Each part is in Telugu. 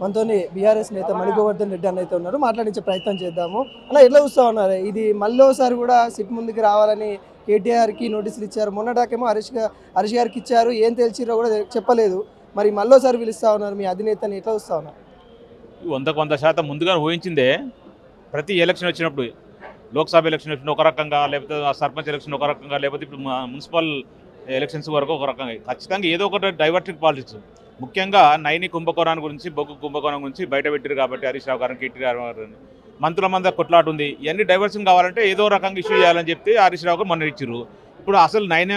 మనతోని బీఆర్ఎస్ నేత మణిగోవర్ధన్ రెడ్డి అన్న అయితే ఉన్నారు. మాట్లాడించే ప్రయత్నం చేద్దాము. అలా ఎట్లా చూస్తా ఉన్నారు? ఇది మళ్ళీ ఒకసారి కూడా సిట్ ముందుకు రావాలని కేటీఆర్కి నోటీసులు ఇచ్చారు. మొన్నటాకేమో హరీష్ గారికి ఇచ్చారు. ఏం తెలిసిరో కూడా చెప్పలేదు. మరి మళ్ళీసారి పిలుస్తూ ఉన్నారు. మీ అధినేతని ఎట్లా చూస్తా ఉన్నారు? 100% ముందుగా ఊహించిందే. ప్రతి ఎలక్షన్ వచ్చినప్పుడు, లోక్సభ ఎలక్షన్ వచ్చినప్పుడు ఒక రకంగా, లేకపోతే సర్పంచ్ ఎలక్షన్ ఒక రకంగా, లేకపోతే ఇప్పుడు మున్సిపల్ ఎలక్షన్స్ వరకు ఒక రకంగా, ఖచ్చితంగా ఏదో ఒకటి డైవర్టింగ్ పాలిటిక్స్. ముఖ్యంగా నైని కుంభకోణాన్ని గురించి, బొగ్గు కుంభకోణం గురించి బయట పెట్టారు కాబట్టి హరీష్ రావు గారిని, కేటీఆర్ గారిని మంత్రుల మంద కొట్లాట ఉంది. ఇవన్నీ డైవర్షన్ కావాలంటే ఏదో రకంగా ఇష్యూ చేయాలని చెప్తే హరీష్ రావు గారు మొన్న ఇచ్చారు. ఇప్పుడు అసలు నైన్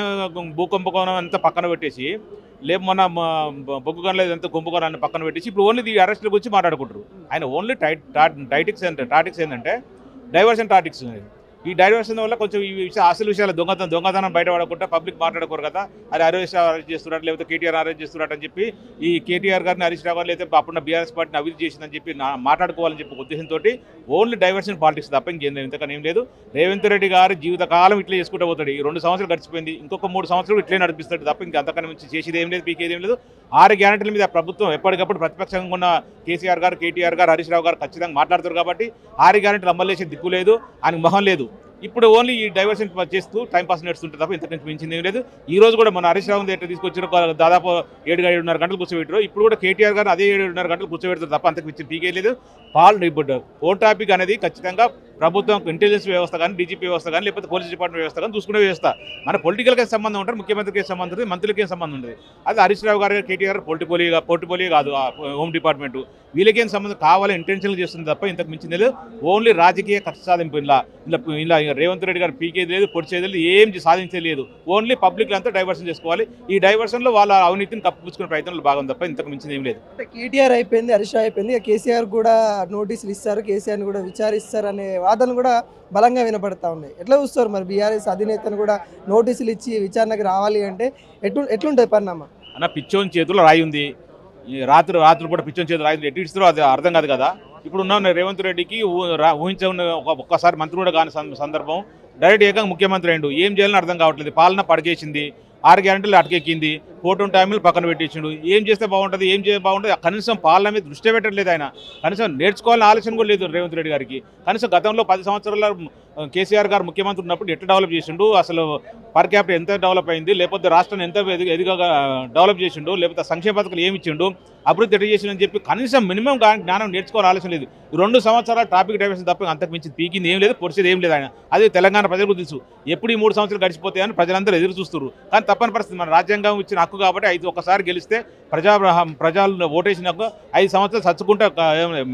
భూ కుంభకోణం అంతా పక్కన పెట్టేసి, లేదు మన బొగ్గు గనులు ఎంత కుంభకోణాన్ని పక్కన పెట్టేసి ఇప్పుడు ఓన్లీ ఈ అరెస్టుల గురించి మాట్లాడుకుంటారు. ఆయన ఓన్లీ టాటిక్స్ ఏంటంటే డైవర్షన్ టాటిక్స్. ఈ డైవర్షన్ వల్ల కొంచెం ఈ అసలు విషయాలు దొంగతనం బయటపడకుండా పబ్లిక్ మాట్లాడకూడదు కదా. అది హరీష్ రావు అరెస్ట్ చేస్తున్నట్టు, లేకపోతే కేటీఆర్ అరెస్ట్ చేస్తున్నట్టు అని చెప్పి ఈ కేటీఆర్ గారిని హరీష్ రావు గారు లేకపోతే అప్పుడున్న బీఆర్ఎస్ పార్టీని అభివృద్ధి చేసిందని చెప్పి మాట్లాడుకోవాలని చెప్పి ఉద్దేశంతో ఓన్లీ డైవర్షన్ పాలిటిక్స్ తప్ప ఇంకేం లేదు, ఇంతకన్నా ఏం లేదు. రేవంత్ రెడ్డి గారు జీవితకాలం ఇట్లా చేసుకుంటూ పోతాడు. ఈ 2 సంవత్సరాలు గడిచిపోయింది, ఇంకొక 3 సంవత్సరాలు ఇట్లే నడిపిస్తాడు తప్ప ఇంకా అంతకన్నా మించి చేసేది ఏం లేదు, పీకేది ఏం లేదు. 6 గ్యారెంటీల మీద ప్రభుత్వం ఎప్పటికప్పుడు ప్రతిపక్షంగా ఉన్న కేసీఆర్ గారు, కేటీఆర్ గారు, హరీష్ రావు గారు ఖచ్చితంగా మాట్లాడతారు కాబట్టి 6 గ్యారెంటీలు అమలు చేసే దిక్కు లేదు, ఆయనకు మొహం లేదు. ఇప్పుడు ఓన్లీ ఈ డైవర్షన్ చేస్తూ టైంపాస్ నడుస్తుంటే తప్ప ఇంతకంటే మించింది ఏం లేదు. ఈ రోజు కూడా మన హరీష్ రావు ఎట్లా తీసుకొచ్చారు, దాదాపు 7-7:30 గంటలు కూర్చోబెట్టారు. ఇప్పుడు కూడా కేటీఆర్ గారు అదే 7:30 గంటలు కూర్చోబెడతారు తప్ప అంతకు మించి పీకే లేదు. ఇప్పుడు ఓన్ టాపిక్ అనేది ఖచ్చితంగా ప్రభుత్వం ఇంటెలిజెన్స్ వ్యవస్థ కానీ, డీజీపీ వ్యవస్థ కానీ, లేకపోతే పోలీస్ డిపార్ట్మెంట్ వ్యవస్థ కానీ చూసుకునే వ్యవస్థ. మన పొలిటికల్కి సంబంధం ఉంటుంది, ముఖ్యమంత్రికి సంబంధం ఉంటుంది, మంత్రులకి సంబంధం ఉంటుంది. అది హరీష్ రావు గారు, కేటీఆర్ పోర్టుపోలియో కాదు, హోమ్ డిపార్ట్మెంట్ వీళ్ళకేం సంబంధం కావాలి ఇంటెన్షన్గా చేస్తుంది తప్ప ఇంతకు మించింది లేదు. ఓన్లీ రాజకీయ కక్ష సాధింపు. ఇలా రేవంత్ రెడ్డి గారు పీకేది లేదు, పొడిచేది లేదు, ఏం సాధించలేదు. ఓన్లీ పబ్లిక్ అంతా డైవర్షన్ చేసుకోవాలి. ఈ డైవర్షన్లో వాళ్ళ అవినీతిని కప్పిపుచ్చుకునే ప్రయత్నంలో భాగం తప్ప ఇంతకు మించింది ఏం లేదు. కేటీఆర్ అయిపోయింది, హరీష్ రావు అయిపోయింది, కేసీఆర్ కూడా నోటీసులు ఇస్తారు, కేసీఆర్ని కూడా విచారిస్తారు అనే వాదనలు కూడా బలంగా వినపడతా ఉన్నాయి. ఎట్లా చూస్తారు మరి బీఆర్ఎస్ అధినేతను కూడా నోటీసులు ఇచ్చి విచారణకు రావాలి అంటే ఎట్లుంటుంది పరిణామం? అన్న పిచ్చోని చేతుల్లో రాయి ఉంది. ఈ రాత్రి కూడా పిచ్చోని చేతులు రాయి ఎటు ఇస్తారో అది అర్థం కాదు కదా. ఇప్పుడు ఉన్న రేవంత్ రెడ్డికి ఊహించిన ఒక్కసారి మంత్రి కూడా కాని సందర్భం డైరెక్ట్ ఏకంగా ముఖ్యమంత్రి అయ్యిండు. ఏం చేయాలని అర్థం కావట్లేదు. పాలన పడకేసింది, 6 గ్యారెంటీలు అటకెక్కింది, 4 టైంలు పక్కన పెట్టించిండు. ఏం చేస్తే బాగుంటుంది, ఏం చేస్తే బాగుంటుంది, కనీసం పాలన మీద దృష్టి పెట్టట్లేదు. ఆయన కనీసం నేర్చుకోవాలని ఆలోచన కూడా లేదు రేవంత్ రెడ్డి గారికి. కనీసం గతంలో 10 సంవత్సరాల కేసీఆర్ గారు ముఖ్యమంత్రి ఉన్నప్పుడు ఎట్లా డెవలప్ చేసిండు, అసలు పర్ క్యాపిటల్ ఎంత డెవలప్ అయింది, లేకపోతే రాష్ట్రాన్ని ఎంత ఎదిగా డెవలప్ చేసిండు, లేకపోతే సంక్షేమ పథకాలు ఏమి ఇచ్చిండు, అభివృద్ధి ఎట్లా చేసిండని చెప్పి కనీసం మినిమం జ్ఞానం నేర్చుకోవాలని ఆలోచన లేదు. 2 సంవత్సరాల టాపిక్ డైవర్షన్ తప్ప అంతకు మించి పీకింది ఏం లేదు, పొడిచేది ఏం లేదు. ఆయన అదే తెలంగాణ ప్రజలకు తెలుసు ఎప్పుడు ఈ 3 సంవత్సరాలు గడిచిపోతాయని ప్రజలందరూ ఎదురు చూస్తారు. కానీ తప్పని పరిస్థితి, మన రాజ్యాంగం ఇచ్చిన హక్కు కాబట్టి ఒక్కసారి గెలిస్తే ప్రజలు ఓటేసినాక 5 సంవత్సరాలు చచ్చుకుంటే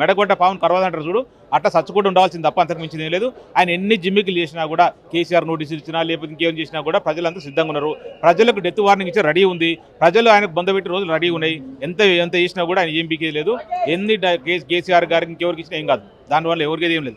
మెడగొడ్డ పావును కరవదంటారు చూడు, అట్లా చచ్చుకుంటూ ఉండాల్సింది తప్ప అంతకు మించింది ఏం లేదు. ఆయన ఎన్ని జిమ్మికలు చేసినా కూడా, కేసీఆర్ నోటీసులు ఇచ్చినా లేకపోతే ఇంకేం చేసినా కూడా ప్రజలంతా సిద్ధంగా ఉన్నారు. ప్రజలకు డెత్ వార్నింగ్ ఇచ్చి రెడీ ఉంది. ప్రజలు ఆయనకు బంధపెట్టి రోజులు రెడీ ఉన్నాయి. ఎంత చేసినా కూడా ఆయన ఏం పీకేది లేదు. ఎన్ని కేసీఆర్ గారికి ఇంకెవరికి ఇచ్చినా ఏం కాదు. దానివల్ల ఎవరికి ఏం లేదు.